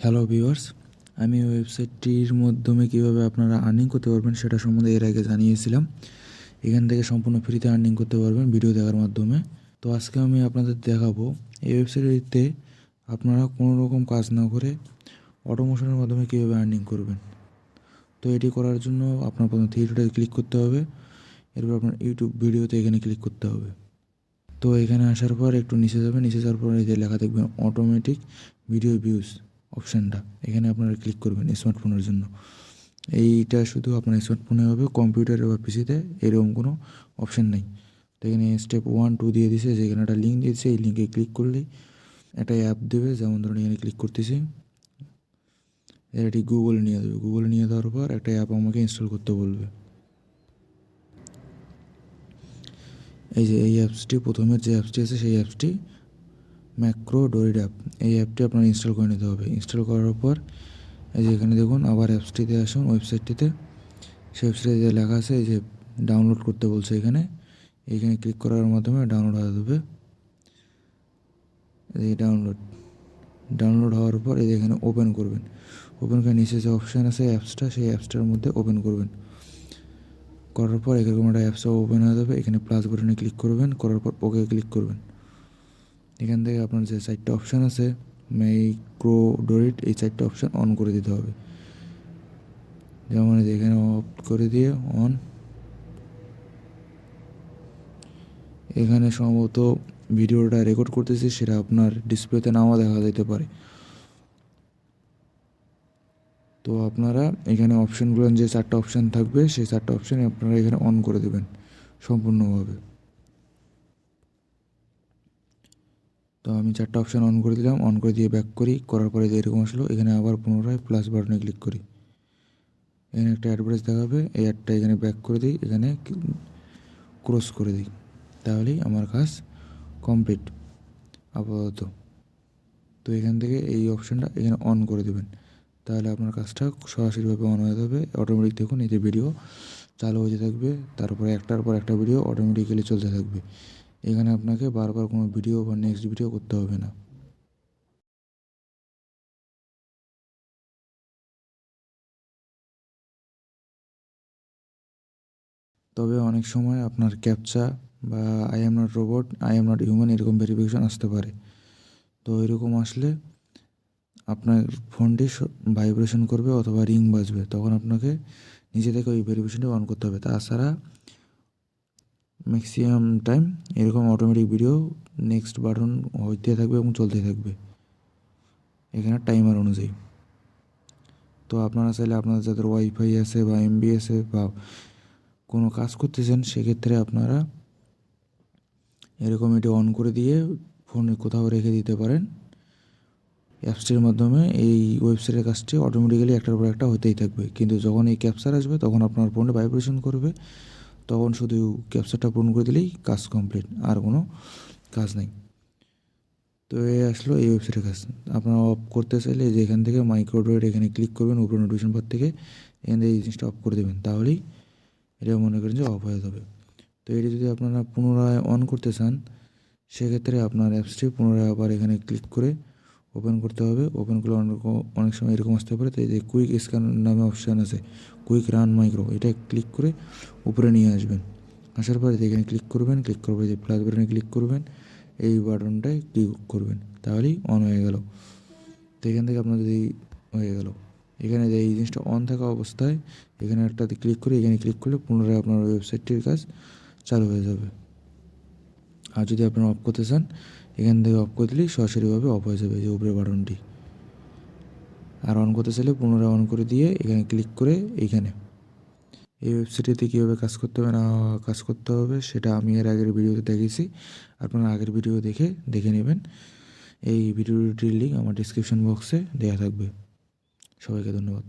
Hello viewers, আমি ওয়েবসাইটটির মাধ্যমে কীভাবে আপনারা আর্নিং করতে পারবেন সেটা সম্বন্ধে এর আগে জানিয়েছিলাম। এখান থেকে সম্পূর্ণ ফ্রিতে আর্নিং করতে পারবেন ভিডিও দেখার মাধ্যমে। তো আজকে আমি আপনাদের দেখাবো এই ওয়েবসাইটটিতে আপনারা কোনো রকম কাজ না করে অটোমেশনের মাধ্যমে কীভাবে আর্নিং করবেন। তো এটি করার জন্য আপনার প্রথমে থ্রি ক্লিক করতে হবে, এরপর আপনার ইউটিউব ভিডিওতে এখানে ক্লিক করতে হবে। তো এখানে আসার পর একটু নিচে যাবেন, নিচে যাওয়ার পর এই যে লেখা দেখবেন অটোমেটিক ভিডিও ভিউজ অপশানটা, এখানে আপনারা ক্লিক করবেন স্মার্টফোনের জন্য। এইটা শুধু আপনার স্মার্টফোনে হবে, কম্পিউটারে বা পিসিতে এরকম কোনো অপশান নেই। তো এখানে স্টেপ 1, 2 দিয়ে দিয়েছে, যেখানে একটা লিঙ্ক দিয়েছে, এই লিঙ্কে ক্লিক করলেই একটা অ্যাপ দেবে। যেমন ধরুন এখানে ক্লিক করতেছি, এটি গুগলে নিয়ে দেবে। গুগলে নিয়ে দেওয়ার পর একটা অ্যাপ আমাকে ইনস্টল করতে বলবে। এই যে এই অ্যাপসটি, প্রথমের যে অ্যাপসটি আছে সেই অ্যাপসটি ম্যাক্রো ডোরিড অ্যাপ, এই অ্যাপটি আপনার ইনস্টল করে নিতে হবে। ইনস্টল করার পর এই যে এখানে দেখুন আবার অ্যাপসটিতে আসুন, ওয়েবসাইটটিতে। সেই ওয়েবসাইটে যে লেখা আছে এই যে ডাউনলোড করতে বলছে, এইখানে ক্লিক করার মাধ্যমে ডাউনলোড হয়ে যাবে। এই ডাউনলোড হওয়ার পর এই এখানে ওপেন করবেন। ওপেন করে নিচে যে অপশান আছে অ্যাপসটা, সেই অ্যাপসটার মধ্যে ওপেন করবেন। করার পর এরকম একটা অ্যাপসও ওপেন হয়ে যাবে। এখানে প্লাস বাটনে ক্লিক করবেন, করার পর ওকে ক্লিক করবেন। এখান থেকে আপনার যে 4টা অপশান আছে ম্যাক্রো ডোরিড, এই 4টা অপশান অন করে দিতে হবে। যেমন এখানে অফ করে দিয়ে অন। এখানে সম্ভবত ভিডিওটা রেকর্ড করতেছি, সেটা আপনার ডিসপ্লেতে নাও দেখা যেতে পারে। তো আপনারা এখানে অপশানগুলো, যে 4টা অপশান থাকবে সেই 4টা অপশান আপনারা এখানে অন করে দেবেন সম্পূর্ণভাবে। তো আমি 4টা অপশান অন করে দিলাম। অন করে দিয়ে ব্যাক করার পরে যে এরকম আসলো, এখানে আবার পুনরায় প্লাস বাটনে ক্লিক করি। এখানে একটা অ্যাডভার্টাইজ দেখাবে, এই অ্যাডটা এখানে ব্যাক করে দিই, এখানে ক্রস করে দিই, তাহলেই আমার কাজ কমপ্লিট আপাতত। তো এখান থেকে এই অপশানটা এখানে অন করে দেবেন, তাহলে আপনার কাজটা সরাসরিভাবে অন হয়ে যাবে। অটোমেটিক দেখুন এই যে ভিডিও চালু হতে থাকবে, তারপরে একটার পর একটা ভিডিও অটোমেটিক্যালি চলতে থাকবে। এখানে আপনাকে বারবার কোনো ভিডিও বা নেক্সট ভিডিও করতে হবে না। তবে অনেক সময় আপনার ক্যাপচা বা I am not robot, I am not human এরকম ভেরিফিকেশন আসতে পারে। তো এরকম আসলে আপনার ফোনটি ভাইব্রেশন করবে অথবা রিং বাজবে, তখন আপনাকে নিজে থেকে ওই ভেরিফিকেশনটি অন করতে হবে। তাছাড়া ম্যাক্সিমাম টাইম এরকম অটোমেটিক ভিডিও নেক্সট বাটন হইতে থাকবে এবং চলতে থাকবে এখানে টাইমার অনুযায়ী। তো আপনারা চাইলে আপনাদের যাদের ওয়াইফাই আছে বা এমবি আছে বা কোনো কাজ করতেছেন, সেক্ষেত্রে আপনারা এরকম এটি অন করে দিয়ে ফোনে কোথাও রেখে দিতে পারেন। অ্যাপসটির মাধ্যমে এই ওয়েবসাইটের কাজটি অটোমেটিক্যালি একটার পর একটা হতেই থাকবে। কিন্তু যখন এই ক্যাপচার আসবে তখন আপনার ফোনে ভাইব্রেশন করবে, তখন শুধু ক্যাপচারটা পূরণ করে দিলেই কাজ কমপ্লিট, আর কোনো কাজ নেই। তো এই আসলো এই ওয়েবসাইটের কাজ। আপনারা অফ করতে চাইলে যে এখান থেকে মাইক্রোডোরেট এখানে ক্লিক করবেন, উপরে নোটিফিকেশন বার থেকে এখান থেকে এই জিনিসটা অফ করে দেবেন, তাহলেই এটা মনে করেন যে অফ হয়ে যাবে। তো এটি যদি আপনারা পুনরায় অন করতে চান, সেক্ষেত্রে আপনার অ্যাপসটি পুনরায় আবার এখানে ক্লিক করে ওপেন করতে হবে। ওপেন করলে অনেক সময় এরকম আসতে পারে। তো এই যে কুইক স্ক্যান নামে অপশান আছে, কুইক রান মাইক্রো, এটা ক্লিক করে উপরে নিয়ে আসবেন। আসার পরে এখানে ক্লিক করবেন, ক্লিক করবে যে প্লাস বাটনে ক্লিক করবেন, এই বাটনটায় ক্লিক করবেন, তাহলেই অন হয়ে গেল। তো এখান থেকে আপনার যদি হয়ে গেল, এখানে যে এই জিনিসটা অন থাকা অবস্থায় এখানে একটাতে ক্লিক করে এখানে ক্লিক করলে পুনরায় আপনার ওয়েবসাইটটির কাজ চালু হয়ে যাবে। আর যদি আপনারা অফ করতে চান, এখান থেকে অফ করে দিলেই সরাসরিভাবে অফ হয়ে যাবে যে উপরে বাটনটি। আর অন করতে চাইলে পুনরায় অন করে দিয়ে এখানে ক্লিক করে এইখানে এই ওয়েবসাইটটিতে কীভাবে কাজ করতে হবে না কাজ করতে হবে সেটা আমি এর আগের ভিডিওতে দেখেছি। আপনারা আগের ভিডিও দেখে নেবেন। এই ভিডিওটির লিঙ্ক আমার ডিসক্রিপশন বক্সে দেওয়া থাকবে। সবাইকে ধন্যবাদ।